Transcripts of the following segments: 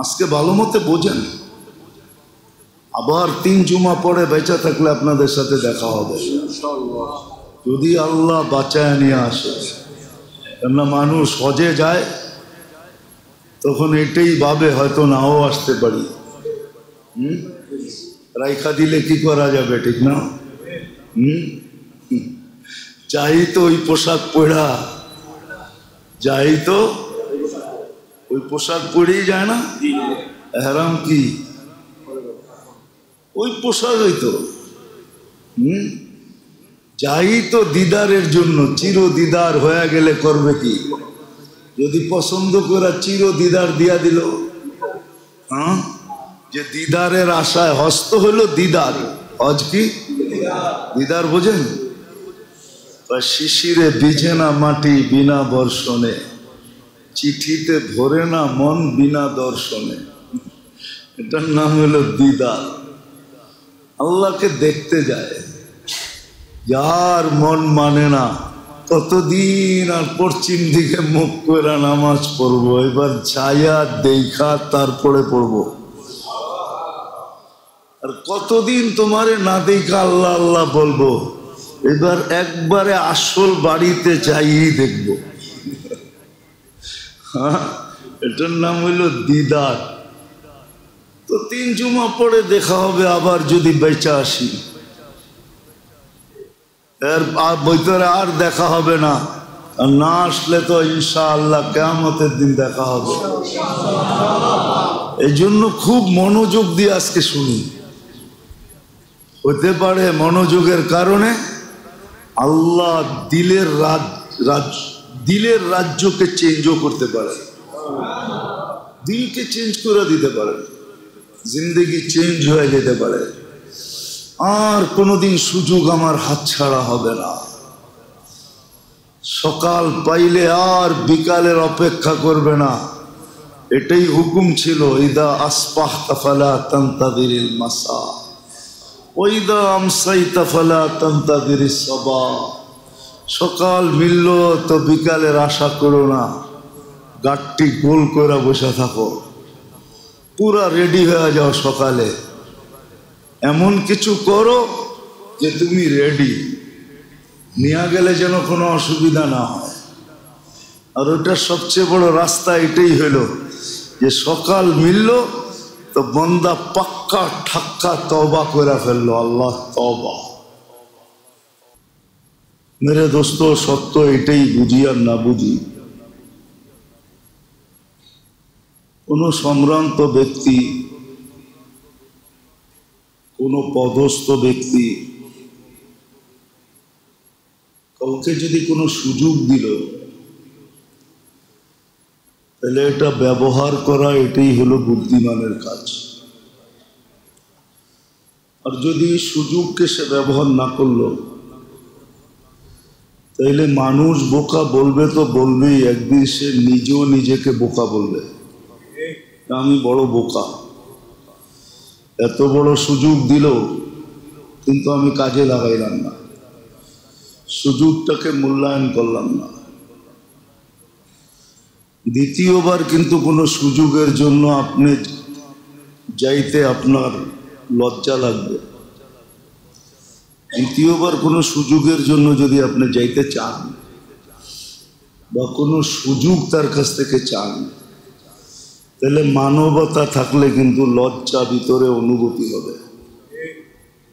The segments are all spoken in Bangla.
আজকে ভালো মতে বোঝেন, আবার 3 জুমা পরে বেঁচে থাকলে আপনাদের সাথে দেখা হবে যদি আল্লাহ বাঁচায় নিয়ে আসে। কেননা মানুষ হজে যায় তখন এটাই ভাবে হয়তো নাও আসতে পারি, রাইখা দিলে কি করা যাবে, ঠিক না? যাই তো ওই পোশাক পরা, যাই তো ওই পোশাক পরেই যায় না, এহরাম কি ওই পোশাক হইতো। যাই তো দিদারের জন্য, চির দিদার হয়ে গেলে করবে কি? যদি পছন্দ করে চির দিদার দিয়া দিল, হ্যাঁ, যে দিদারের আশায় হস্ত হলো দিদার, হজ কি দিদার বোঝেন? শিশিরে ভিজে না মাটি বিনা বর্ষণে, চিঠিতে ভরে না মন বিনা দর্শনে, এটার নাম হলো দিদার। আল্লাহকে দেখতে যায়, যার মন মানে না কতদিন আর পশ্চিম দিকে মুখ করে নামাজ পড়বো, এবার ছায়া দেখা তারপরে পড়বো। আর কতদিন তোমারে না দেখা আল্লাহ আল্লাহ বলবো, এবার একবারে আসল বাড়িতে চাইই দেখবো। হ্যাঁ, এটার নাম হইল দিদার। তো 3 জুমা পরে দেখা হবে, আবার যদি বেঁচে আসি এর ভিতরে আর দেখা হবে না, আর না আসলে তো ইনশাআল্লাহ কিয়ামতের দিন দেখা হবে। এই জন্য খুব মনোযোগ দিয়ে আজকে শুনি। হতে পারে মনোযোগের কারণে আল্লাহ দিলের রাজ্যকে চেঞ্জও করতে পারে, দিলকে চেঞ্জ করে দিতে পারে, জিন্দগি চেঞ্জ হয়ে যেতে পারে। আর কোনোদিন সুযোগ আমার হাতছাড়া হবে না। সকাল পাইলে আর বিকালের অপেক্ষা করবে না, এটাই হুকুম ছিল। ইদা আসবাহতা ফালা তানতাযিরিল মাসা ওয়া ইদা আমসাইতা ফালা তানতাযিরিস সাবাহ। সকাল মিলল তো বিকালের আশা করো না, গাটটি গোল করে বসে থাকো, পুরা রেডি হয়ে যাও। সকালে এমন কিছু করো যে তুমি রেডি, নিয়ে গেলে যেন কোনো অসুবিধা না হয়। আর ওটার সবচেয়ে বড় রাস্তা এটাই হলো যে সকাল মিলল তো বন্দা পাক্কা ঠাক্কা তওবা করে ফেললো, আল্লাহ তওবা। মেরে দোস্ত, সত্য এটাই, বুঝি আর না বুঝি, কোনো সম্ভ্রান্ত ব্যক্তি, কোনো পদস্থ ব্যক্তি কাউকে যদি কোনো সুযোগ দিল, তাহলে এটা ব্যবহার করা, এটাই হলো বুদ্ধিমানের কাজ। আর যদি সুযোগকে সে ব্যবহার না করলো, তাইলে মানুষ বোকা বলবে তো বলবেই, একদিন সে নিজেও নিজেকে বোকা বলবে, আমি বড় বোকা, এত বড় সুযোগ দিল কিন্তু আমি কাজে লাগাইলাম না, সুযোগটাকে মূল্যায়ন করলাম না। দ্বিতীয়বার কিন্তু কোনো সুযোগের জন্য আপনি যাইতে আপনার লজ্জা লাগবে। দ্বিতীয়বার কোনো সুযোগের জন্য যদি আপনি যাইতে চান বা কোনো সুযোগ তার কাছ থেকে চান, তাহলে মানবতা থাকলে কিন্তু লজ্জা ভিতরে অনুভূতি হবে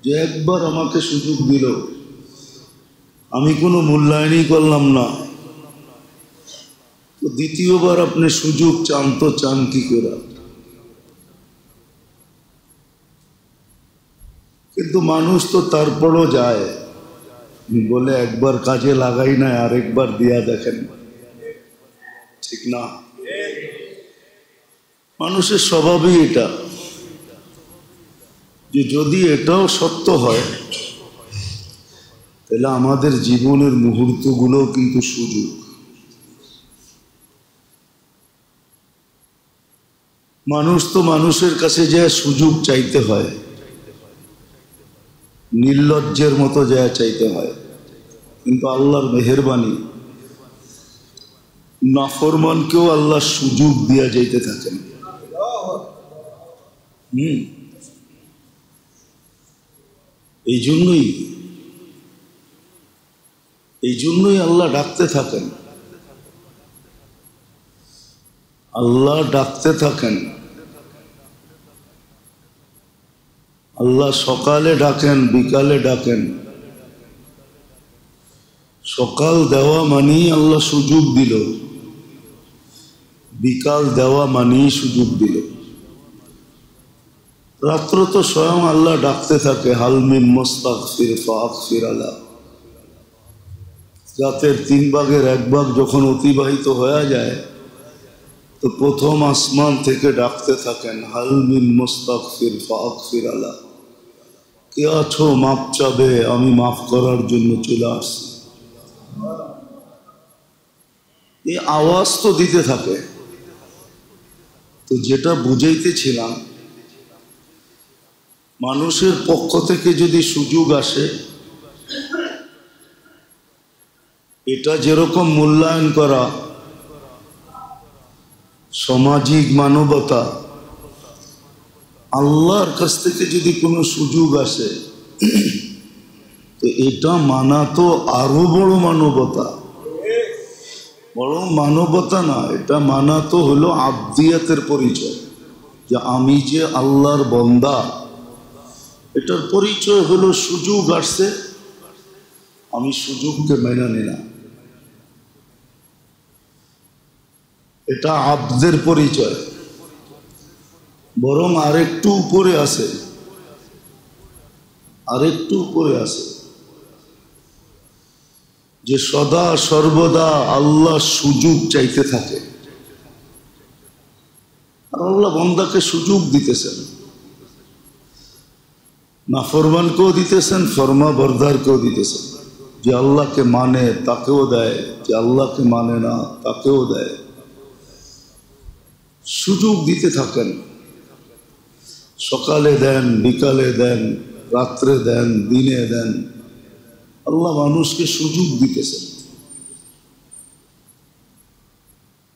যে একবার আমাকে সুযোগ দিল, আমি কোনো মূল্যায়নই করলাম না, তো দ্বিতীয়বার আপনি সুযোগ চান তো চান কি করে? কিন্তু মানুষ তো তারপরও যায়, বলে একবার কাজে লাগাই না, আরেকবার দিয়া দেখেন, ঠিক না? মানুষের স্বভাবই এটা, যে যদি এটাও সত্য হয় তাহলে আমাদের জীবনের মুহূর্তগুলো কিন্তু সুযোগ। মানুষ তো মানুষের কাছে যায় সুযোগ চাইতে হয়, নির্লজ্জের মতো যায় চাইতে হয়, কিন্তু আল্লাহর মেহেরবানি নাফরমানকেও আল্লাহ সুযোগ দিয়া যাইতে থাকেন। এই জন্যই আল্লাহ ডাকতে থাকেন, আল্লাহ ডাকতে থাকেন। আল্লাহ সকালে ডাকেন, বিকালে ডাকেন। সকাল দেওয়া মানেই আল্লাহ সুযোগ দিল, বিকাল দেওয়া মানেই সুযোগ দিল। রাত্র তো স্বয়ং আল্লাহ ডাকতে থাকে, হাল মিন মুস্তাগফির ফাগফির আলা। রাতের 3 ভাগের 1 ভাগ যখন অতিবাহিত হয়ে যায় তো প্রথম আসমান থেকে ডাকতে থাকেন, হাল মিন মুস্তাগফির ফাগফির আলা। কে আছো মাপ চাবে, আমি মাফ করার জন্য চলে আসছি। এই আওয়াজ তো দিতে থাকে। তো যেটা বুঝাইতেছিলাম, মানুষের পক্ষ থেকে যদি সুযোগ আসে, এটা যেরকম মূল্যায়ন করা সামাজিক মানবতা, আল্লাহর কাছ থেকে যদি কোনো সুযোগ আসে তো এটা মানা তো আরো বড় মানবতা। বড় মানবতা না, এটা মানা তো হলো আবদিয়াতের পরিচয়, যে আমি যে আল্লাহর বান্দা, এটার পরিচয় হলো সুযোগ আসছে, আমি সুযোগকে মেনে নিলাম। এটা আবদের পরিচয়। বরং আরেকটু উপরে আছে, আরেকটু উপরে আছে, যে সদা সর্বদা আল্লাহ সুযোগ চাইতে থাকে। আর আল্লাহ বান্দাকে সুযোগ দিতেছেন, নাফরমানকেও দিতেছেন, ফরমা বরদারকেও দিতেছেন। যে আল্লাহকে মানে তাকেও দেয়, যে আল্লাহকে মানে না তাকেও দেয়। সুযোগ দিতে থাকেন, সকালে দেন, বিকালে দেন, রাত্রে দেন, দিনে দেন। আল্লাহ মানুষকে সুযোগ দিতেছেন।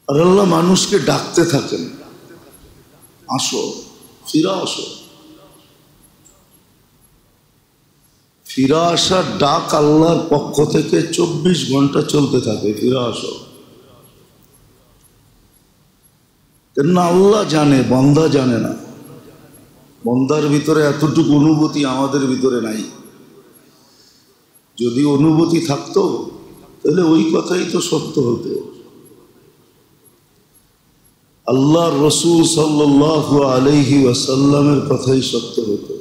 আর আল্লাহ মানুষকে ডাকতে থাকেন, আসো, ফিরা আসো। ফিরা আসার ডাক আল্লাহর পক্ষ থেকে 24 ঘন্টা চলতে থাকে, ফিরা আসো। কেননা আল্লাহ জানে, বান্দা জানে না। বান্দার ভিতরে এতটুকু অনুভূতি আমাদের ভিতরে নাই। যদি অনুভূতি থাকতো তাহলে ওই কথাই তো সত্য হতো। আল্লাহ রসূল সাল্লাল্লাহু আলাইহি ওয়াসাল্লামের কথাই সত্য হতো,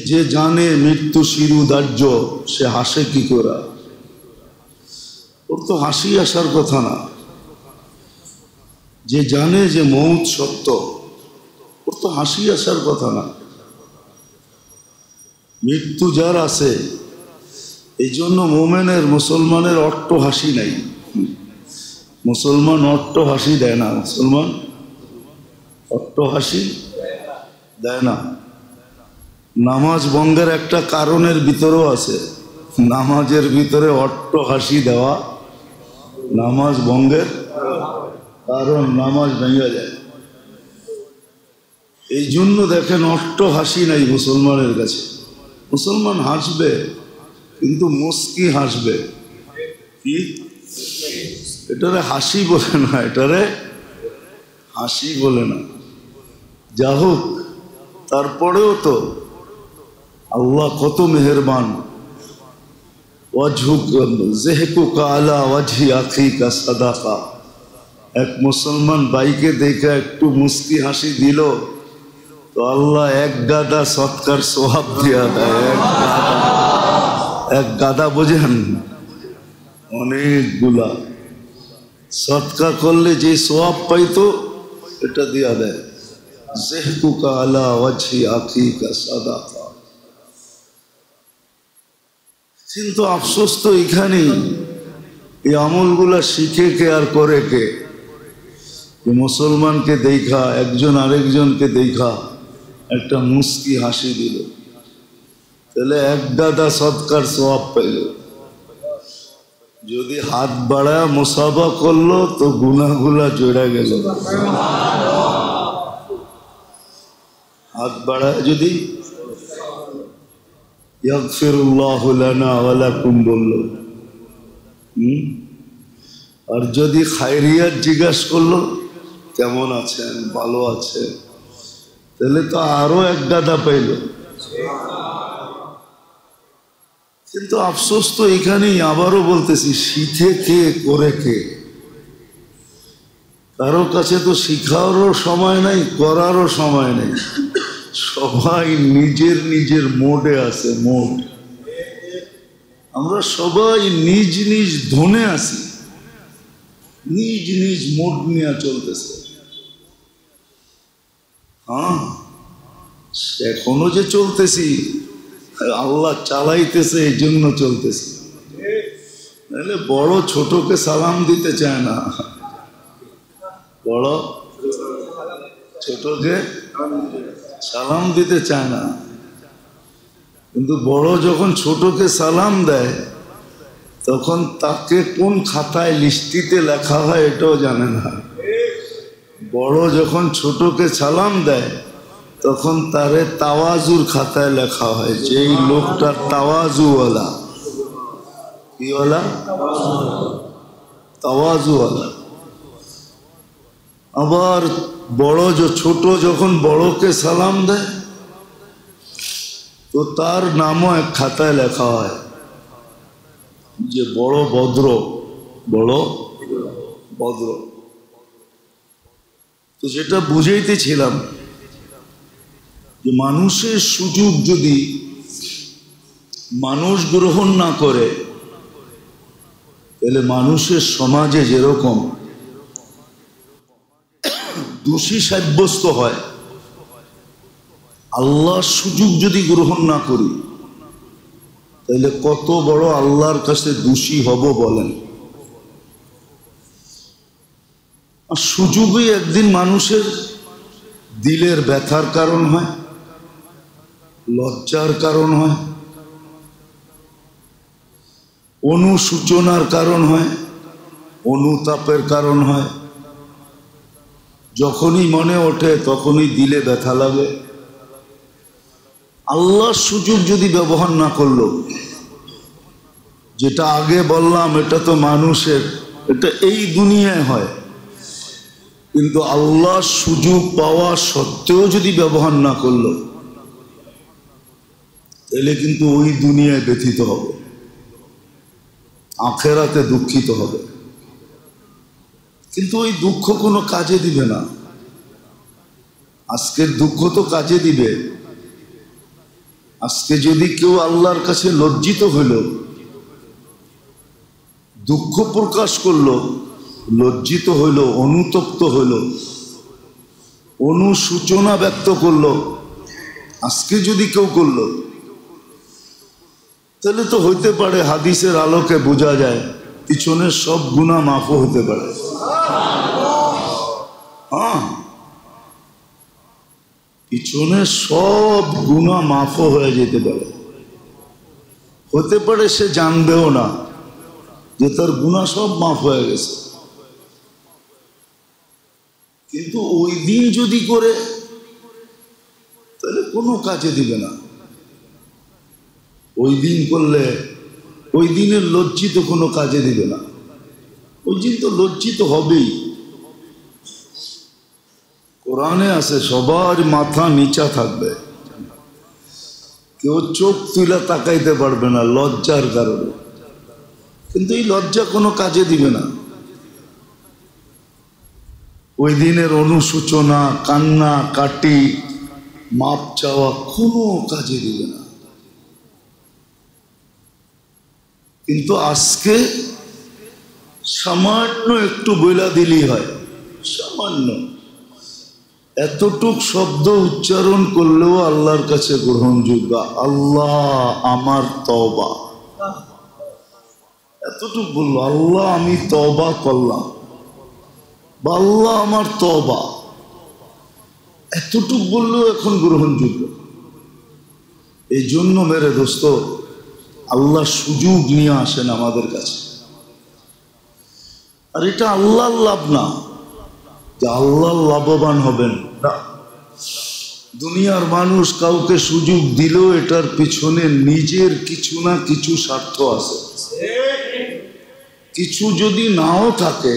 যে জানে মৃত্যু শিরুধার্য সে হাসে কি করা। ওর তো হাসি আসার কথা না। যে জানে যে মৌত সত্য, ওর তো হাসি আসার কথা না। মৃত্যু যার আছে, এই জন্য মোমেনের, মুসলমানের অট্ট হাসি নাই। মুসলমান অট্ট হাসি দেয় না, মুসলমান অট্ট হাসি দেয় না। নামাজ ভঙ্গের একটা কারণের ভিতরেও আছে, নামাজের ভিতরে অট্ট হাসি দেওয়া নামাজ ভঙ্গের কারণ, নামাজ ভেঙে যায়। এই জন্য দেখেন অট্ট হাসি নাই মুসলমানের কাছে। মুসলমান হাসবে কিন্তু মুস্কি হাসবে। কি? এটারে হাসি বলে না, এটারে হাসি বলে না। যা হোক, তারপরেও তো আল্লাহ কত মেহেরবান। এক মুসলমান ভাইকে দেখে একটু মুস্কি হাসি দিল তো আল্লাহ 1 গাদা সৎকার সোহাব দিয়া দেয়। এক গাদা বোঝেন, অনেকগুলা সৎকার করলে যে সোহাব পাইতো এটা দিয়া দেয়। জেহকুকা আলা ওয়াজহি আখিকা সাদাকা। কিন্তু আফসোস তো এখানেই, এই আমলগুলা শিখে কে আর করে কে? মুসলমানকে দেখা একজন আরেকজনকে দেখা একটা মুস্কি হাসি দিল, তাহলে 1 গাদা সৎকার সওয়াব পাইল। যদি হাত বাড়ায় মুসাফা করলো তো গুনাহগুলা জড়া গেল। হাত বাড়ায় যদি ইয়াগফিরুল্লাহু লানা ওয়া লাকুম বললো, আর যদি খায়রিয়াত জিজ্ঞাসা করলো কেমন আছেন, ভালো আছে, তাহলে তো আরো এক গাদা পাইল। কিন্তু আফসোস তো এখানেই, আবারও বলতেছি, শিখে কে করে কে? কারো কাছে তো শিখারও সময় নাই, করারও সময় নেই। সবাই নিজের নিজের মোডে আছে, মোড। আমরা সবাই নিজ নিজ ধনে আছি, নিজ নিজ মোড নিয়ে চলতেছে। হ্যাঁ, এখনো যে চলতেছি, আল্লাহ চালাইতেছে, এই জন্য চলতেছি। নাহলে বড় ছোটকে সালাম দিতে চায় না, বড় ছোটকে সালাম দিতে চায় না। কিন্তু বড় যখন ছোটকে সালাম দেয়, তখন তাকে কোন খাতায় লিস্টিতে লেখা হয় এটাও জানে না। বড় যখন ছোটকে সালাম দেয়, তখন তারে তাওয়াজুর খাতায় লেখা হয়, যে এই লোকটা তাওয়াজুওয়ালা। কিওয়ালা? তাওয়াজুওয়ালা। আবার বড় ছোট যখন বড়কে সালাম দেয়, তো তার নামও এক খাতায় লেখা হয়, যে বড় ভদ্র, বড় ভদ্র। তো যেটা বুঝাইতেছিলাম, যে মানুষের সুযোগ যদি মানুষ গ্রহণ না করে, তাহলে মানুষের সমাজে যেরকম দোষী সাব্যস্ত হয়, আল্লাহর সুযোগ যদি গ্রহণ না করি, তাহলে কত বড় আল্লাহর কাছে দোষী হব বলেন। আর সুযোগই একদিন মানুষের দিলের ব্যথার কারণ হয়, লজ্জার কারণ হয়, অনুসূচনার কারণ হয়, অনুতাপের কারণ হয়। যখনই মনে ওঠে তখনই দিলে ব্যথা লাগে। আল্লাহর সুযোগ যদি ব্যবহার না করলো, যেটা আগে বললাম, এটা তো মানুষের, এটা এই দুনিয়ায় হয়, কিন্তু আল্লাহর সুযোগ পাওয়া সত্ত্বেও যদি ব্যবহার না করলো, তাহলে কিন্তু ওই দুনিয়ায় ব্যথিত হবে, আখেরাতে দুঃখিত হবে। কিন্তু ওই দুঃখ কোনো কাজে দিবে না। আজকের দুঃখ তো কাজে দিবে। আজকে যদি কেউ আল্লাহর কাছে লজ্জিত হইল, দুঃখ প্রকাশ করলো, লজ্জিত হইল, অনুতপ্ত হইল, অনুসূচনা ব্যক্ত করলো, আজকে যদি কেউ করলো, তাহলে তো হইতে পারে হাদিসের আলোকে বোঝা যায় পিছনের সব গুনাহ মাফও হতে পারে। হ্যাঁ, পিছনের সব গুনাহ মাফও হয়ে যেতে পারে। হতে পারে সে জানবেও না যে তার গুনাহ সব মাফ হয়ে গেছে। কিন্তু ওই দিন যদি করে, তাহলে কোনো কাজে দিবে না। ওই দিন করলে ওই দিনের লজ্জিত কোনো কাজে দিবে না। ওই দিন তো লজ্জিত হবেই। কোরআনে আছে সবার মাথা নিচা থাকবে, কেউ চোখ তুলে তাকাইতে পারবে না লজ্জার কারণে। কিন্তু এই লজ্জা কোনো কাজে দিবে না। ওই দিনের অনুসূচনা, কান্না কাটি, মাপ চাওয়া কোনো কাজে দিবে না। কিন্তু আজকে সামান্য একটু বইলা দিলেই হয়, সামান্য এতটুক শব্দ উচ্চারণ করলেও আল্লাহর কাছে গ্রহণযোগ্য। আল্লাহ আমার তওবা, এতটুক বললো, আল্লাহ আমি তওবা করলাম, বা আল্লাহ আমার তওবা, এতটুক বললেও এখন গ্রহণযোগ্য। এই জন্য মেরে দোস্ত, আল্লাহ সুযোগ নিয়ে আসেন আমাদের কাছে। আর এটা আল্লাহর লাভ না যে আল্লাহ লাভবান হবেন না, দুনিয়ার মানুষ কাউকে সুযোগ দিলেও এটার পিছনে নিজের কিছু না কিছু স্বার্থ আছে। কিছু যদি নাও থাকে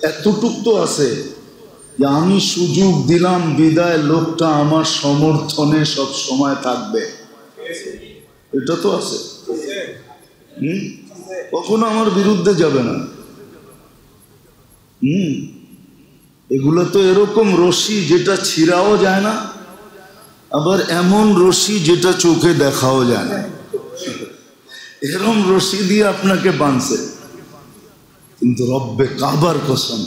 এতটুক তো আছে যে আমি সুযোগ দিলাম বিদায় লোকটা আমার সমর্থনে সব সময় থাকবে, এটা তো আছে। কখনো আমার বিরুদ্ধে যাবে না। এগুলো তো এরকম রশি যেটা ছিঁড়াও যায় না, আবার এমন রশি যেটা চোখে দেখাও যায় না, এরকম রশি দিয়ে আপনাকে বাঁধছে। কিন্তু রব্বে কাবার কসম,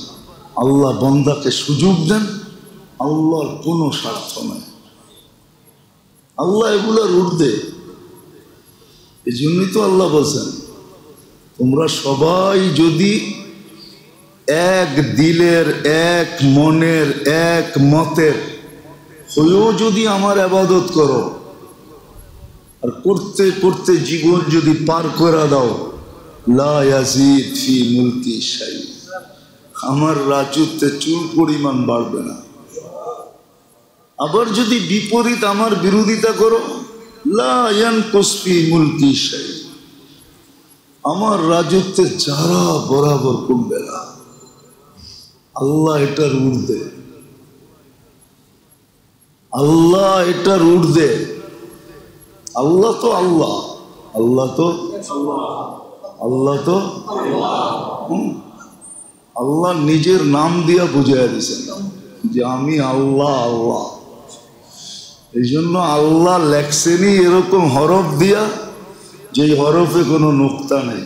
আল্লাহ বান্দাকে সুযোগ দেন, আল্লাহর কোনো স্বার্থ নাই, আল্লাহ এগুলোর ঊর্ধ্বে। এই জন্যই তো আল্লাহ বলছেন তোমরা সবাই যদি এক দিলের, এক মনের, এক মতের হয়েও যদি আমার ইবাদত করো, আর করতে করতে জীবন যদি পার করে দাও, লা ইয়াজিদ ফি মুলকি শাই, আমার রাজত্বে চুল পরিমাণ বাড়বে না। আবার যদি বিপরীত আমার বিরোধিতা করো, লা ইয়ানকুস ফি মুলকি শাই, আমার রাজত্বে যারা বরাবর কমবে না। আল্লাহ এটার ঊর্ধ্বে, আল্লাহ এটার ঊর্ধ্বে। আল্লাহ তো আল্লাহ, আল্লাহ তো আল্লাহ তো আল্লাহ নিজের নাম দিয়া বুঝাইয়া দিয়েছেন যে আমি আল্লাহ আল্লাহ। এই জন্য আল্লাহ লেখছেনই এরকম হরফ দিয়া যে হরফে কোনো নুক্তা নেই।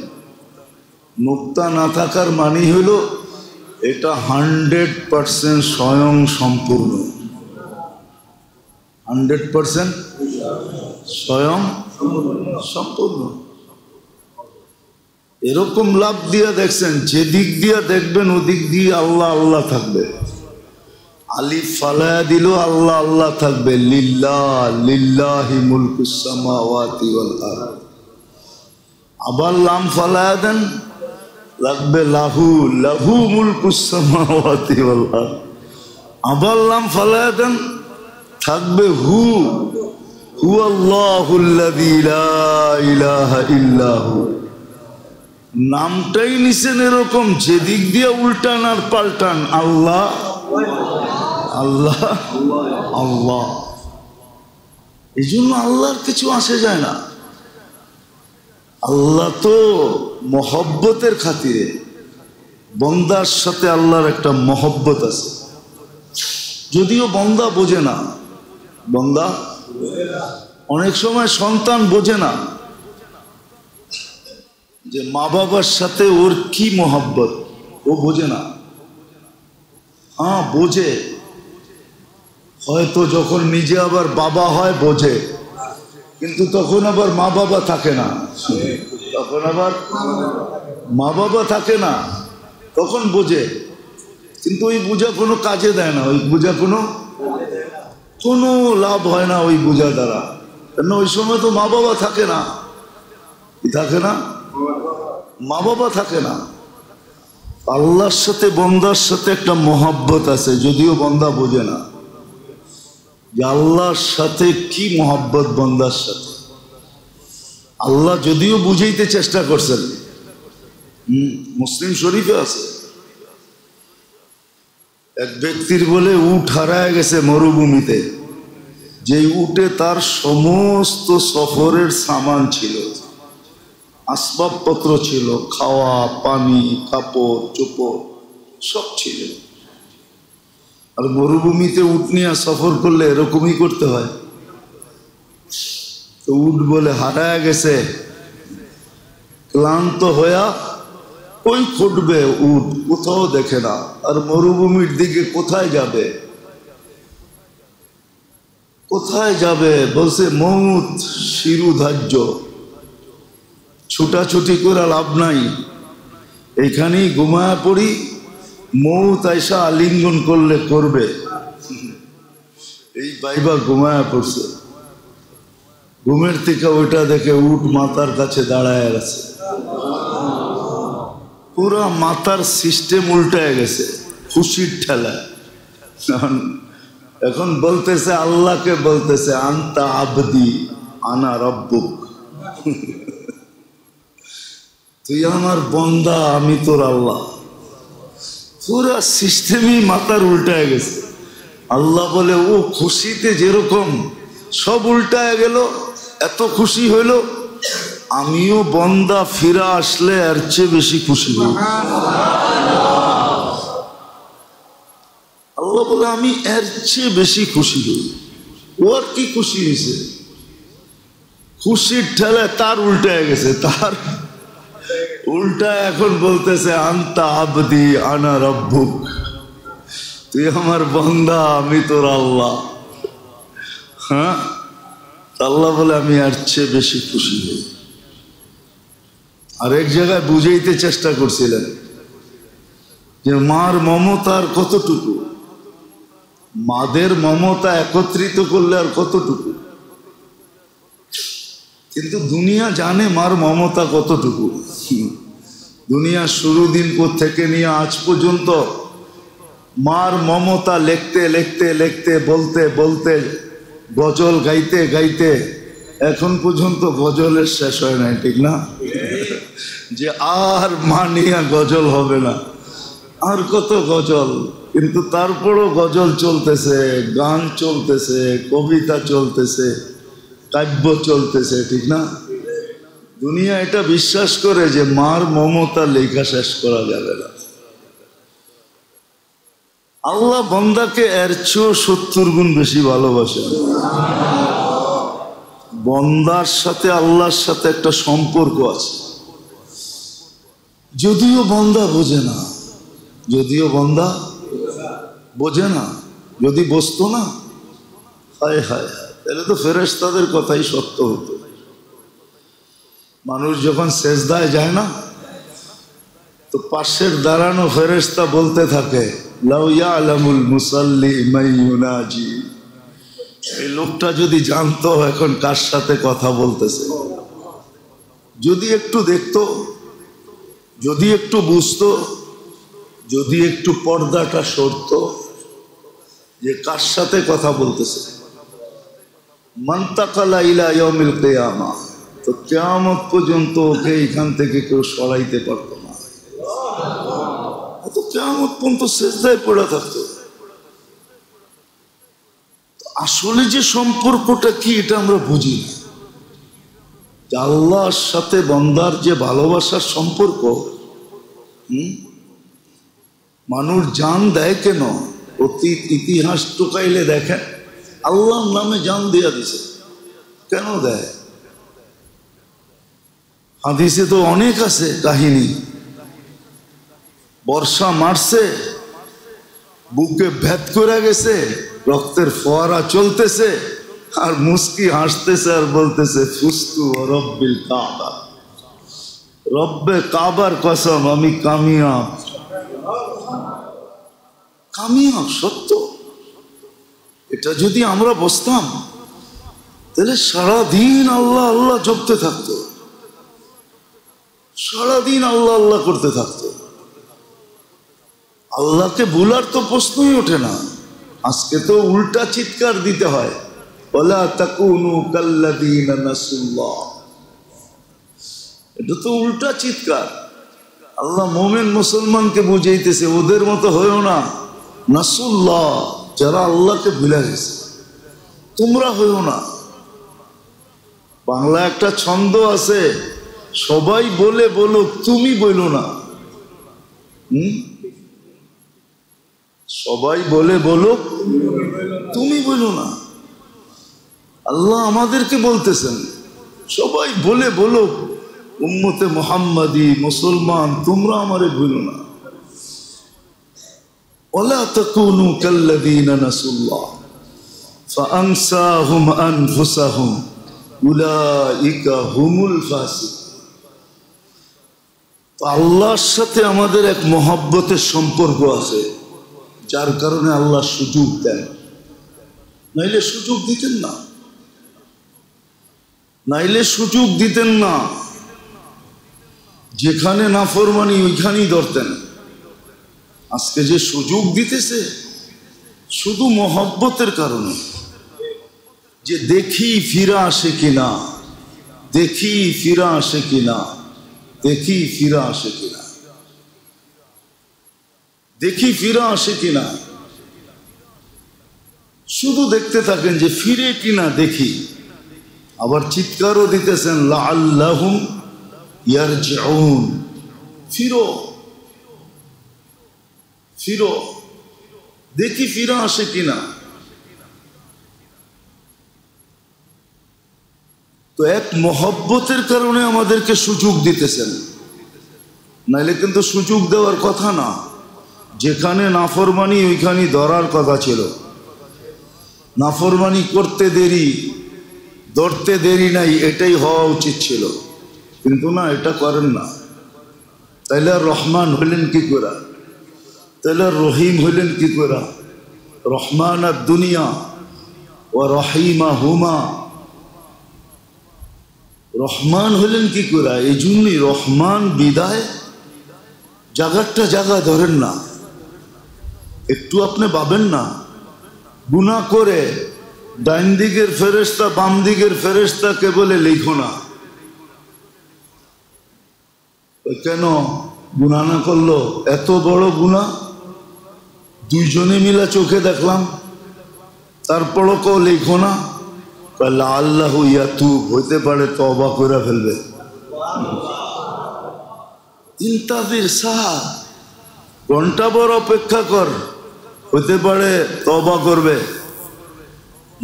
নুক্তা না থাকার মানে হইল এটা 100% স্বয়ং সম্পূর্ণ, 100% স্বয়ং সম্পূর্ণ। এরকম লাভ দিয়া দেখছেন, যেদিক দিয়া দেখবেন ওদিক দিয়ে আল্লাহ আল্লাহ থাকবে। আলিফ ফালায়া দিল আল্লাহ আল্লাহ থাকবে, লিল্লাহ লিল্লাহি মুলকুস সামাওয়াতি ওয়াল আরদ। আবার লাম ফালায়া দেন, লাগবে লাহু লাহু মুলকুস সামাওয়াতি ওয়াল আরদ। আবার লাম ফালায়া দেন, থাকবে হু হুয়াল্লাহুল্লাযী লা ইলাহা ইল্লা হু। নামটাই নিছেন এরকম, যেদিক দিয়ে উল্টান আর পাল্টান আল্লাহ আল্লাহ আল্লাহ। এই জন্য আল্লাহর কিছু আসে যায় না। আল্লাহ তো মহব্বতের খাতিরে, বন্দার সাথে আল্লাহর একটা মহব্বত আছে। যদিও বন্দা বোঝে না, বন্দা অনেক সময় সন্তান বোঝে না যে মা বাবার সাথে ওর কি মহব্বত, ও বোঝে না। হ্যাঁ বোঝে, হয়তো যখন নিজে আবার বাবা হয় বোঝে, কিন্তু তখন আবার মা বাবা থাকে না, তখন আবার মা বাবা থাকে না, তখন বোঝে। কিন্তু ওই বোঝা কোনো কাজে দেয় না, ওই বোঝা কোনো লাভ হয় না ওই বোঝা দ্বারা। কেন ওই সময় তো মা বাবা থাকে না, থাকে না, মা বাবা থাকে না। আল্লাহর সাথে বন্দার সাথে একটা মহব্বত আছে, যদিও বন্দা বোঝে না যে আল্লাহর সাথে কি মহব্বত বন্দার সাথে। আল্লাহ যদিও বুঝাইতে চেষ্টা করছেন, মুসলিম শরীফে আছে এক ব্যক্তির বলে উট হারায় গেছে মরুভূমিতে, যে উটে তার সমস্ত সফরের সামান ছিল, আসবাবপত্র ছিল, খাওয়া পানি কাপড় চোপড় সব ছিল। আর মরুভূমিতে উট নিয়ে সফর করলে এরকমই করতে হয়। তো উট বলে হারায় গেছে, ক্লান্ত হইয়া ওই খুঁটবে উট, কোথাও দেখে না। আর মরুভূমির দিকে কোথায় যাবে, কোথায় যাবে? বলছে মৌত শিরুধার্য, ছুটাছুটি করে লাভ নাই, এইখানেই ঘুমায়া পড়ি, মৌত আইসা আলিঙ্গন করলে করবে। এই বাইবা ঘুমায়া পড়ছে, ঘুমের থেকে ওইটা দেখে উট মাথার কাছে দাঁড়ায় গেছে, পুরা মাথার সিস্টেম উল্টায় গেছে খুশির ঠেলা। এখন বলতেছে, আল্লাহকে বলতেছে আনতা আবদি আনা রব্বুক, তুই আমার বন্দা আমি তোর আল্লাহ। পুরা সিস্টেমই মাথার উল্টায় গেছে। আল্লাহ বলে ও খুশিতে যেরকম সব উল্টায় গেল, এত খুশি হইল, আমিও বন্দা ফিরা আসলে এর চেয়ে বেশি খুশি হই। আল্লাহ বলে আমি এর চেয়ে বেশি খুশি হই। ও আর কি খুশি হয়েছে, খুশির ঠেলে তার উল্টায় গেছে, তার উল্টা এখন বলতেছে আনতা আবদি আনা রব্বুক, তুই আমার বন্দা আমি তোর আল্লাহ। হ্যাঁ, আল্লাহ বলে আমি এর চেয়ে বেশি খুশি হই। আরেক জায়গায় বুঝাইতে চেষ্টা করছিলেন যে মার মমতার কতটুকু, মাদের মমতা একত্রিত করলে আর কতটুকু, কিন্তু দুনিয়া জানে মার মমতা কতটুকু। দুনিয়া শুরু দিন থেকে নিয়ে আজ পর্যন্ত মার মমতা লিখতে লিখতে লিখতে বলতে বলতে গজল গাইতে গাইতে এখন পর্যন্ত গজলের শেষ হয় নাই, ঠিক না? যে আর মা নিয়ে গজল হবে না, আর কত গজল, কিন্তু তারপরও গজল চলতেছে, গান চলতেছে, কবিতা চলতেছে, কাব্য চলতেছে, ঠিক না? দুনিয়া এটা বিশ্বাস করে যে মার মমতা লেখা শেষ করা যাবে না। আল্লাহ বন্দাকে এর চেয়েও 70 গুণ বেশি ভালোবাসেন। বন্দার সাথে আল্লাহর সাথে একটা সম্পর্ক আছে, যদিও বন্দা বোঝে না, যদিও বন্দা বোঝে না। যদি বুঝতো না, হায় হায় তাহলে তো ফেরেশতাদের কথাই সত্য হতো। মানুষ যখন সেজদায় যায় না, তো পাশের দাঁড়ানো ফেরেশতা বলতে থাকে লাউ ইয়ালামুল মুসাল্লি মান ইউনাজি, এই লোকটা যদি জানতো এখন কার সাথে কথা বলতেছে, যদি একটু দেখতো, যদি একটু বুঝতো, যদি একটু পর্দাটা সরতো যে কার সাথে কথা বলতেছে। মান্তাকালা ইলা ইয়াউমিল কিয়ামা, তো কিয়ামত পর্যন্ত ওকে এখান থেকে কেউ সরাইতে পারতো না, তো কিয়ামত পর্যন্ত সেজদায় পড়ে থাকতো। আসলে যে সম্পর্কটা কি এটা আমরা বুঝি না। আল্লাহর সাথে বান্দার যে ভালোবাসার সম্পর্ক, মানুষ জান দেয় কেন? অতীত ইতিহাস টুকাইলে দেখেন আল্লাহর নামে জান দিয়া দিছে, কেন দেয়? হাদিসে তো অনেক আছে কাহিনী। বর্ষা মারছে, বুকে ভেদ করে গেছে, রক্তের ফোয়ারা চলতেছে, আর মুস্কি হাসতেছে আর বলতেছে ফুস্তু রব্বিল কাবা, রব্বে কাবার কসম আমি কামিয়াব। কামিয়াব সত্য। এটা যদি আমরা বসতাম তাহলে সারাদিন আল্লাহ আল্লাহ জপতে থাকতো, সারাদিন আল্লাহ আল্লাহ করতে থাকতো। আল্লাহকে ভুলার তো প্রশ্নই ওঠে না। আজকে তো উল্টা চিৎকার দিতে হয়, ওয়ালা তাকুনু কাল্লাযীনা নাসুল্লাহ। এটা তো উল্টা চিৎকার। আল্লাহ মুমিন মুসলমানকে বুঝাইতেছে ওদের মতো হয়েও না, নাসুল্লাহ যারা আল্লাহকে ভুলে গেছে তোমরা হয়েও না। বাংলা একটা ছন্দ আছে, সবাই বলে বলো তুমি বলো না। সবাই বলে বলো তুমি বলো না। আল্লাহ আমাদেরকে বলতেছেন সবাই বলে বলো উম্মতে মুহাম্মাদি মুসলমান তোমরা আমারে ভুলো না। ওয়ালা তাকুনু কাল্লাযীনা নাসুল্লাহ ফাআনসাহুম আনফুসাহুম উলাইকা হুমুল ফাসিকুন। আল্লাহর সাথে আমাদের এক মহব্বতের সম্পর্ক আছে, যার কারণে আল্লাহ সুযোগ দেন, নাইলে সুযোগ দিতেন না, নাইলে সুযোগ দিতেন না। যেখানে নাফরমানি ওইখানেই ধরতেন। আজকে যে সুযোগ দিতেছে, শুধু মহব্বতের কারণে, যে দেখি ফিরা আসে কিনা, দেখি ফিরা আসে কিনা, দেখি ফিরা আসে কিনা, দেখি ফিরা আসে কিনা, শুধু দেখতে থাকেন যে ফিরে কিনা দেখি। আবার চিৎকারও দিতেছেন লাআল্লাহুম ইয়ারজিউন, ফিরো ফিরো, দেখি ফিরা আসে কিনা। তো এক মহব্বতের কারণে আমাদেরকে সুযোগ দিতেছেন, নাইলে কিন্তু সুযোগ দেওয়ার কথা না। যেখানে নাফরমানি ওইখানে ধরার কথা ছিল। নাফরমানি করতে দেরি, ধরতে দেরি নাই, এটাই হওয়া উচিত ছিল, কিন্তু না, এটা করেন না। তাইলে আর রহমান হইলেন কি করে? তাইলে আর রহিম হইলেন কি করে? রহমান আর দুনিয়া ও রহিমা হুমা, রহমান হইলেন কি করে? এই জন্যই রহমান বিদায় জাগারটা জায়গা ধরেন না। একটু আপনি ভাবেন না, গুনাহ করে ডাইন দিকের ফেরেশতা বাম দিকের ফেরেশতাকে বলে লিখো না। কেন গুনাহ না করলো? এত বড় গুনাহ দুইজনে মিলা চোখে দেখলাম, তারপরও কেউ লিখো না। আল্লাহ ইয়াতুব, হইতে পারে তওবা করে ফেলবে। ইন্তাজির সাহ, ঘন্টা বড় অপেক্ষা কর, হইতে পারে তওবা করবে।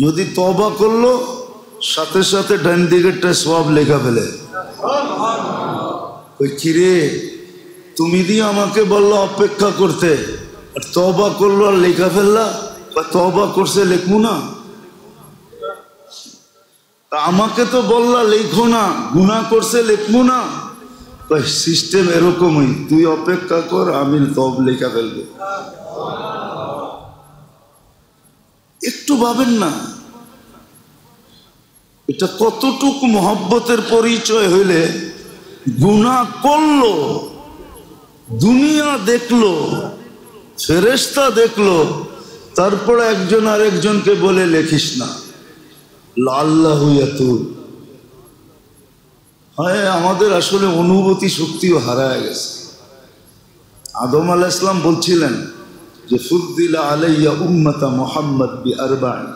যদি তওবা করলো, সাথে সাথে ডান দিকেরটা সওয়াব লেখা ফেলে। ওই কিরে, তুমি দিয়ে আমাকে বললো অপেক্ষা করতে, আর তওবা করলো আর লেখা ফেললা? তওবা করছে লিখবো না? আমাকে তো বললা লেখো না, গুনাহ করছে লিখবো না? সিস্টেম এরকমই, তুই অপেক্ষা কর, আমি তব লেখা ফেলবো। একটু ভাবেন না, এটা কতটুকু মহব্বতের পরিচয় হইলে গুনাহ করলো, দুনিয়া দেখলো, ফেরেশতা দেখলো, তারপরে একজন আরেকজনকে বলে লেখিস না। লাআল্লাহু ইয়াতুব। হ্যাঁ, আমাদের আসলে অনুভূতি শক্তিও হারায় গেছে। আদম আলাইহিস সালাম বলছিলেন যে ফুদ্দিলা আলাইয়া উম্মতা মুহাম্মদ বিআরবা'in,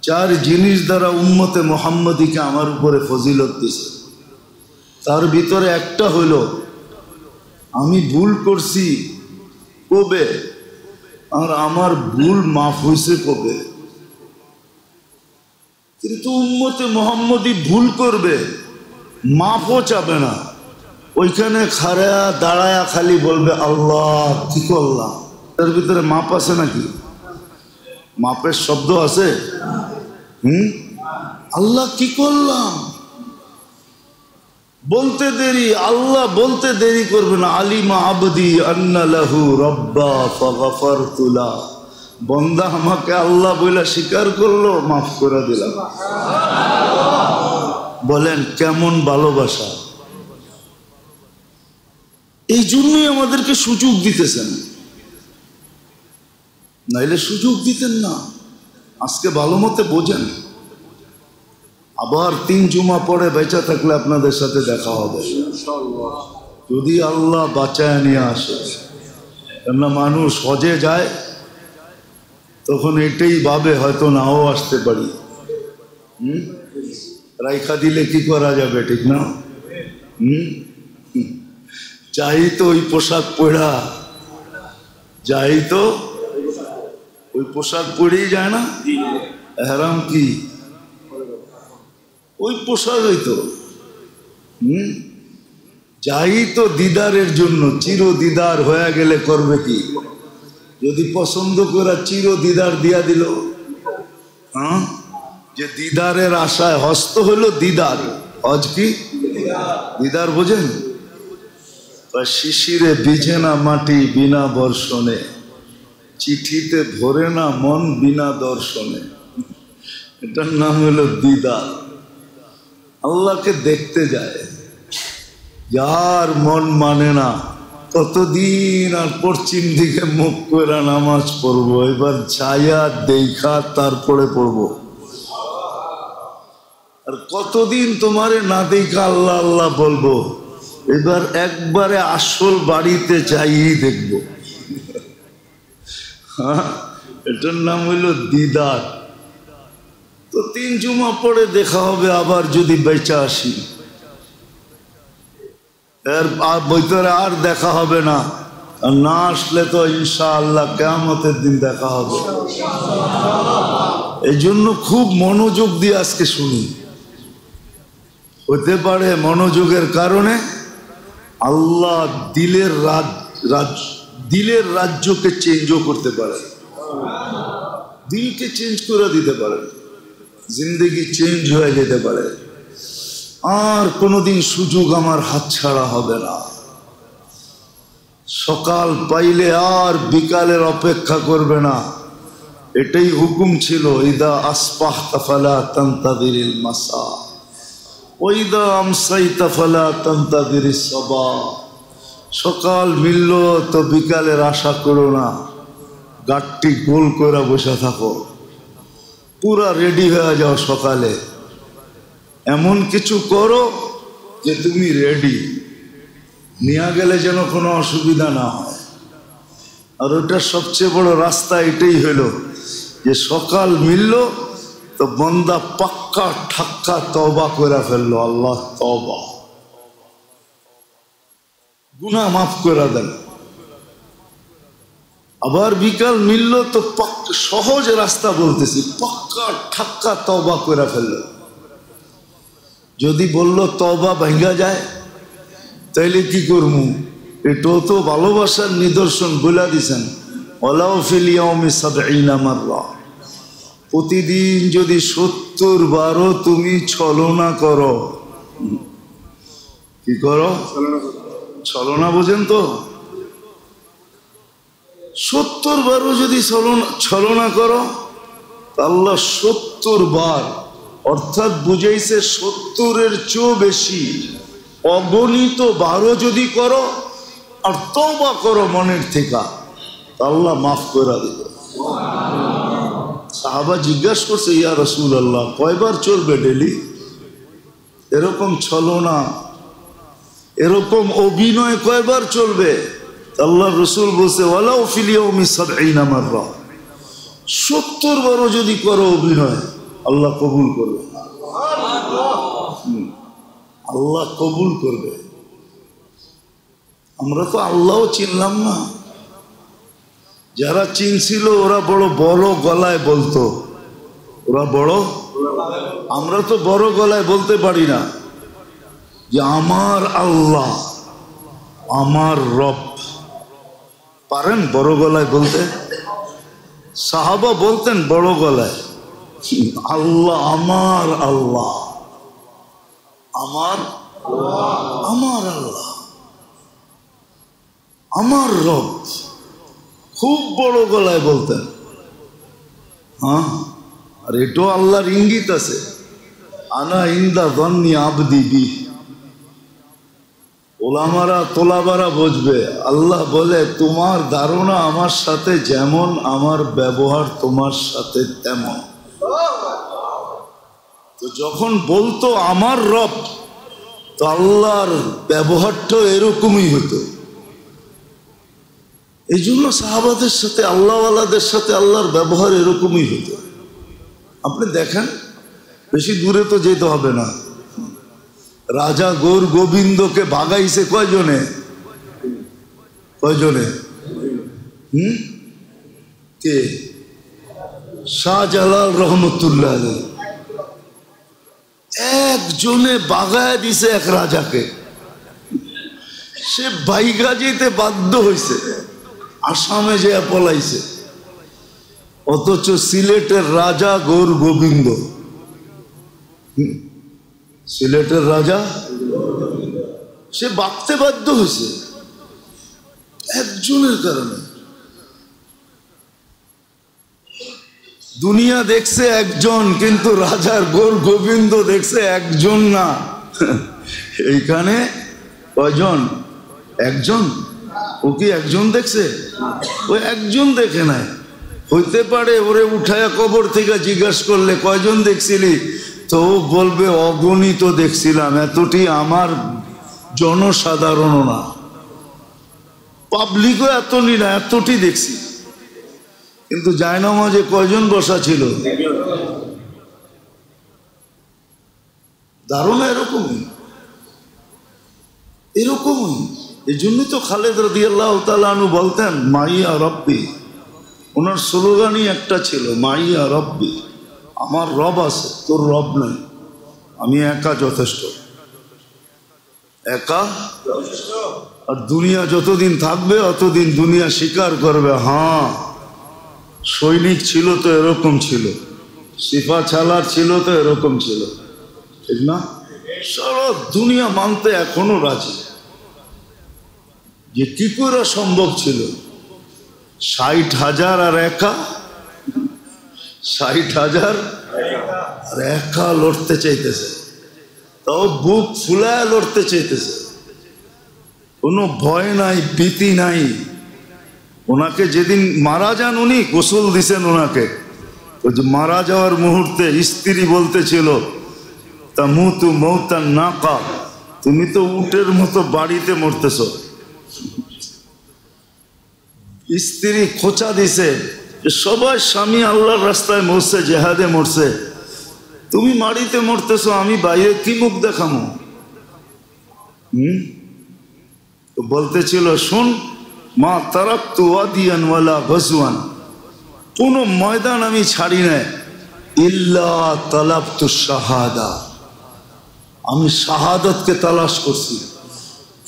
চার জিনিস দ্বারা উম্মতে মুহাম্মদীকে আমার উপরে ফজিলত দিয়েছে। তার ভিতরে একটা হইল আমি ভুল করছি কবে, আর আমার ভুল মাফ হয়েছে কবে। কিন্তু উম্মতে মুহাম্মদী ভুল করবে, মাফও চাবে না, ওইখানে খাড়া দাঁড়ায়া খালি বলবে আল্লাহ কি করলাম। তার ভিতরে মাপ আছে নাকি? মাপের শব্দ আছে? আল্লাহ কি করলাম বলতে দেরি, আল্লাহ বলতে দেরি করবে না। আলিমা আবদি আন্না লাহু রব্বা ফাগফারতু লা, বন্দা আমাকে আল্লাহ বলে স্বীকার করলো, মাফ করে দিলাম। বলেন কেমন ভালোবাসা! এই জন্যই আমাদেরকে সুযোগ দিতেছেন, নাইলে সুযোগ দিতেন না। আজকে ভালো মতে বোঝেন, আবার 3 জুমা পরে বেঁচে থাকলে আপনাদের সাথে দেখা হবে যদি আল্লাহ বাঁচায় নিয়ে আসে। কেননা মানুষ হজে যায়, তখন এটাই ভাবে হয়তো নাও আসতে পারি। রাইখা দিলে কি করা যাবে, ঠিক না? যাই তো ওই পোশাক পরা, যাই তো ওই পোশাক পরেই যায় না, এহরাম কি ওই পোশাক হইতো। যাই তো দিদারের জন্য, চির দিদার হয়ে গেলে করবে কি? যদি পছন্দ করে চির দিদার দিয়া দিল, যে দিদারের আশায় হস্ত হলো দিদার। হজ কি দিদার বোঝেন? শিশিরে ভিজে না মাটি বিনা বর্ষণে, চিঠিতে ভরে না মন বিনা দর্শনে। এটার নাম হলো দিদার। আল্লাহকে দেখতে যায়, যার মন মানে না কতদিন আর পশ্চিম দিকে মুখ করে নামাজ পড়বো, এবার ছায়া দেখা তারপরে পড়বো। আর কতদিন তোমারে না দেখা আল্লাহ আল্লাহ বলবো, এবার একবারে আসল বাড়িতে যাইই দেখবো। হ্যাঁ, এটার নাম হইল দিদার। তো 3 জুমা পরে দেখা হবে, আবার যদি বেঁচে আসি এর ভিতরে আর দেখা হবে না। আর না আসলে তো ইনশাআল্লাহ কিয়ামতের দিন দেখা হবে। এই জন্য খুব মনোযোগ দিয়ে আজকে শুনি। হতে পারে মনোযোগের কারণে আল্লাহ দিলের রাজ্যকে চেঞ্জও করতে পারে, দিলকে চেঞ্জ করে দিতে পারে, জিন্দগি চেঞ্জ হয়ে যেতে পারে। আর কোনোদিন সুযোগ আমার হাতছাড়া হবে না। সকাল পাইলে আর বিকালের অপেক্ষা করবে না, এটাই হুকুম ছিল। ইদা আসবাহতা ফালা তানতাযিরিল মাসা ওয়া ইদা আমসাইতা ফালা তানতাযিরিস সাবাহ। সকাল মিলল তো বিকালের আশা করো না, গাটটি গোল করে বসে থাকো, পুরা রেডি হয়ে যাও। সকালে এমন কিছু করো যে তুমি রেডি, নিয়ে গেলে যেন কোনো অসুবিধা না হয়। আর ওটার সবচেয়ে বড় রাস্তা এটাই হলো যে সকাল মিলল তো বন্দা পাক্কা ঠাক্কা তওবা করে ফেললো, আল্লাহ তওবা, গুনাহ মাফ করে দেন। আবার বিকাল মিলল তো পাক্কা, সহজ রাস্তা বলতেছি, পাক্কা ঠাক্কা তওবা করে ফেললো। যদি বললো তওবা ভাঙ্গা যায় তাইলে কি করবো? এটাও তো ভালোবাসার নিদর্শন বলে দিছেন, ওয়ালাউ ফিল ইয়াউমি ৭০ মাররা। প্রতিদিন যদি ৭০ বারও তুমি ছলনা করো, কি করো? ছলনা বোঝেন তো? ৭০ বারও যদি ছলনা করো, আল্লাহ ৭০ বার, অর্থাৎ বুঝাইছে ৭০-এর চেয়েও বেশি, অগণিত বারও যদি করো আর তওবা করো মনের থেকে, আল্লাহ মাফ করে দিবে। সাহাবা জিজ্ঞাসা করছে, ইয়া রাসূলুল্লাহ, কয়বার চলবে ডেলি? এরকম ছলনা, এরকম অভিনয় কয়বার চলবে? আল্লাহ রসুল বলছে, ওয়ালাউ ফিল ইয়াউমি ৭০ মাররা। ৭০ বারও যদি করো অভিনয়, আল্লাহ কবুল করবে, আল্লাহ কবুল করবে। আমরা তো আল্লাহও চিনলাম না। যারা চিনছিল ওরা বড় বড় গলায় বলতো, ওরা বড়, আমরা তো বড় গলায় বলতে পারি না যে আমার আল্লাহ, আমার রব। পারেন বড় গলায় বলতে? সাহাবা বলতেন বড় গলায়, আল্লাহ, আমার আল্লাহ, আমার আমার আল্লাহ, আমার রব, খুব বড় গলায় বলতেন। হ্যাঁ, আর এটাও আল্লাহর ইঙ্গিত আছে, আনা ইনদা যন্নি আবদি বি। ওলামারা তোলাবারা বুঝবে, আল্লাহ বলে তোমার ধারণা আমার সাথে যেমন, আমার ব্যবহার তোমার সাথে তেমন। তো যখন বলতো আমার রব, তো আল্লাহর ব্যবহারটা এরকমই হতো। এই জন্য সাহাবাদের সাথে, আল্লাহওয়ালাদের সাথে আল্লাহর ব্যবহার এরকমই হতো। আপনি দেখেন, বেশি দূরে তো যেতে হবে না, রাজা গৌর গোবিন্দকে ভাগাইছে কয়জনে? কয়জনে? কে? শাহজালাল রহমতুল্লাহ আলাইহি। একজনে বাগায় দিছে এক রাজাকে, সে বাইগা যেতে বাধ্য হয়েছে, আসামে যে পলাইছে। অথচ সিলেটের রাজা গৌর গোবিন্দ, সিলেটের রাজা, সে বাঁচতে বাধ্য হয়েছে একজনের কারণে। দুনিয়া দেখছে একজন, কিন্তু রাজার গৌর গোবিন্দ দেখছে একজন না। এইখানে কয়জন? একজন। ও কি একজন দেখছে? ও একজন দেখে নাই। হইতে পারে ওরে উঠায়া কবর থেকে জিজ্ঞাসা করলে কয়জন দেখছিলি, তো ও বলবে অগণিত দেখছিলাম, এতটি আমার জনসাধারণও না, পাবলিকও এতটি না, এতটি দেখছি। কিন্তু জায়নামাজে কয়জন বসা ছিল? ধারণা এরকমই, এরকমই। এই জন্যই তো খালেদ রাদিয়াল্লাহু তাআলা আনহু বলতেন মাইয়া রব্বি। ওনার স্লোগানই একটা ছিল মাইয়া রব্বি, আমার রব আছে, তোর রব নাই, আমি একা যথেষ্ট, একা। আর দুনিয়া যতদিন থাকবে অতদিন দুনিয়া স্বীকার করবে, হ্যাঁ সৈনিক ছিল তো এরকম ছিল, সিপা ছালার ছিল তো এরকম ছিল, ঠিক না? সারা দুনিয়া মানতে এখনো রাজি যে কি করে সম্ভব ছিল। 60,000 আর একা, 60,000 আর একা লড়তে চাইতেছে, তাও বুক ফুলায় লড়তে চাইতেছে, কোনো ভয় নাই, ভীতি নাই। ওনাকে যেদিন মারা যান উনি গোসল দিছেন ওনাকে, ওই যে মারা যাওয়ার মুহূর্তে স্ত্রী বলতেছিল তামুতু মৌতান নাকা, তুমি তো উটের মতো বাড়িতে মরতেছ। স্ত্রী খোঁচা দিছে, সবাই স্বামী আল্লাহর রাস্তায় মরছে, জেহাদে মরছে, তুমি মাড়িতে মরতেছ, আমি বাইরে কি মুখ দেখামো? তো বলতেছিল শোন মা তারাকতু ওয়াদিয়ান ওয়ালা গজওয়ান, কোন ময়দান আমি ছাড়ি নাই, ইল্লা তালাবতু শাহাদা, আমি শাহাদতকে তালাশ করছি।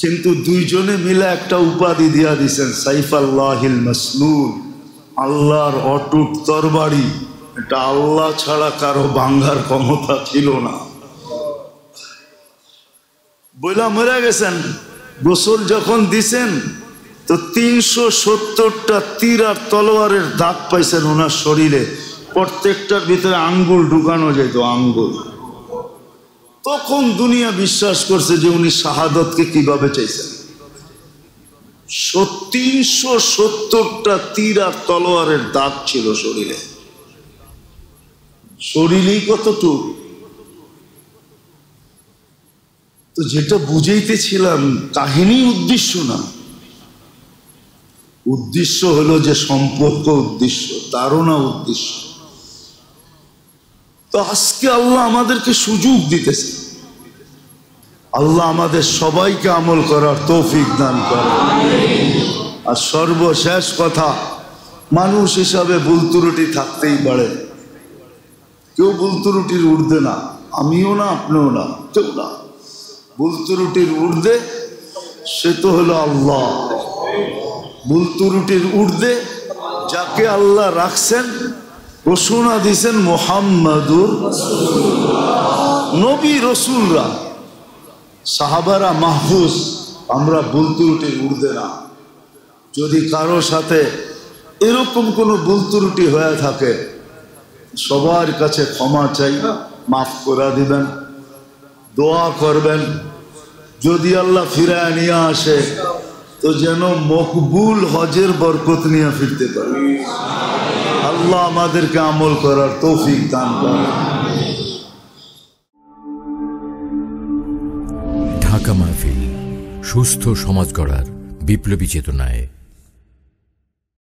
কিন্তু দুইজনে মিলে একটা উপাধি দিয়া দিছেন সাইফাল্লাহিল মাসলুল, আল্লাহর অটুট তরবারি। এটা আল্লাহ ছাড়া কারো ভাঙ্গার ক্ষমতা ছিল না। বইলা মরে গেছেন। গোসল যখন দিছেন তো 370টা তীর আর তলোয়ারের দাগ পাইছেন ওনার শরীরে, প্রত্যেকটার ভিতরে আঙ্গুল ঢুকানো যেত, আঙ্গুল। তখন দুনিয়া বিশ্বাস করছে যে উনি শাহাদতকে কিভাবে চাইছেন। 370টা তীর আর তলোয়ারের দাগ ছিল শরীরে, শরীরেই কতটুকু। তো যেটা বুঝাইতেছিলাম, কাহিনী উদ্দেশ্য না, উদ্দেশ্য হলো যে সম্পর্ক উদ্দেশ্য, তারও না উদ্দেশ্য। তো আজকে আল্লাহ আমাদেরকে সুযোগ দিতেছে, আল্লাহ আমাদের সবাইকে আমল করার তৌফিক দান করে। আর সর্বশেষ কথা, মানুষ হিসাবে ভুল ত্রুটি থাকতেই পারে, কেউ ভুল ত্রুটির ঊর্ধ্বে না, আমিও না, আপনিও না, কেউ না। ভুল ত্রুটির ঊর্ধ্বে সে তো হলো আল্লাহ। ভুল ত্রুটির ঊর্ধ্বে যাকে আল্লাহ রাখছেন, ঘোষণা দিয়েছেন মুহাম্মাদুর নবী, রসুলরা, সাহাবারা মাহফুজ। আমরা ভুল ত্রুটির ঊর্ধ্বে না। যদি কারো সাথে এরকম কোনো ভুল ত্রুটি হয়ে থাকে, সবার কাছে ক্ষমা চাই, মাফ করে দিবেন, দোয়া করবেন। যদি আল্লাহ ফিরায় নিয়ে আসে তো যেন মকবুল হজের বরকত নিয়ে ফিরতে পারে। আল্লাহ আমাদেরকে আমল করার তৌফিক দান করেন। ঢাকা মাহফিল, সুস্থ সমাজ গড়ার বিপ্লবী চেতনায়।